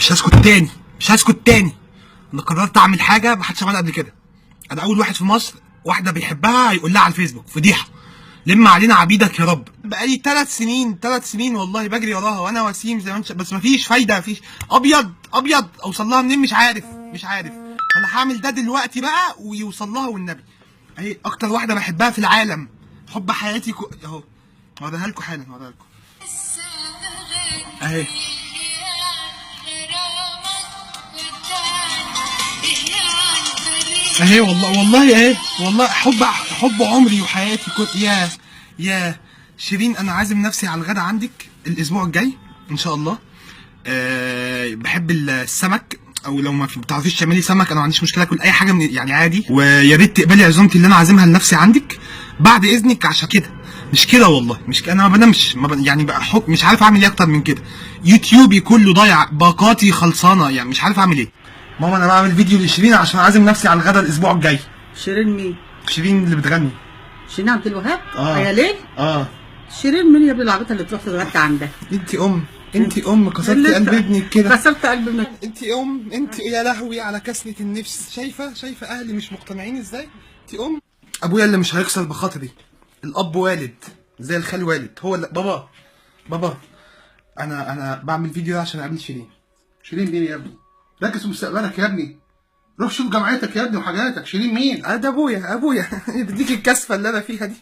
مش هسكت تاني، مش هسكت تاني. انا قررت اعمل حاجه ما حدش عملها قبل كده. انا اول واحد في مصر واحده بيحبها هيقول لها على الفيسبوك فضيحه. لم علينا عبيدك يا رب. بقالي 3 سنين والله بجري وراها وانا وسيم زي ما انت، بس مفيش فايده، مفيش. ابيض اوصل لها منين؟ مش عارف. انا هعمل ده دلوقتي بقى ويوصل لها والنبي. اهي اكتر واحده بحبها في العالم، حب حياتي اهو. هوريها لكم حالا، هوريها لكم اهي. اهي والله اهي، والله حب عمري وحياتي كنت. يا شيرين، انا عازم نفسي على الغدا عندك الاسبوع الجاي ان شاء الله. بحب السمك، او لو ما بتعرفيش تعملي سمك انا ما عنديش مشكله، اكل اي حاجه من يعني عادي. ويا ريت تقبلي عزومتي اللي انا عازمها لنفسي عندك بعد اذنك، عشان كده مش كده والله، مش كده. انا ما بنامش يعني بقى مش عارف اعمل ايه اكتر من كده. يوتيوبي كله ضايع، باقاتي خلصانه، يعني مش عارف اعمل ايه. ماما انا بعمل فيديو لشيرين عشان عازم نفسي على الغدا الاسبوع الجاي. شيرين مين؟ شيرين اللي بتغني. شيرين عبد الوهاب؟ يا ليه؟ شيرين مين يا ابني العبيطه اللي تروح تتغدى عندها؟ انت كسرتي قلب ابنك كده. كسرت قلب ابنك. انت يا لهوي على كسرة النفس. شايفه اهلي مش مقتنعين ازاي؟ انت ابويا اللي مش هيكسر بخاطري. الاب والد زي الخال والد. هو اللي بابا انا بعمل فيديو ده عشان اقابل شيرين. شيرين مين يا ابني؟ ركز في مستقبلك يا ابني. روح شوف جامعتك يا ابني وحاجاتك. شيرين مين؟ ده ابويا بديك الكسفه اللي انا فيها دي.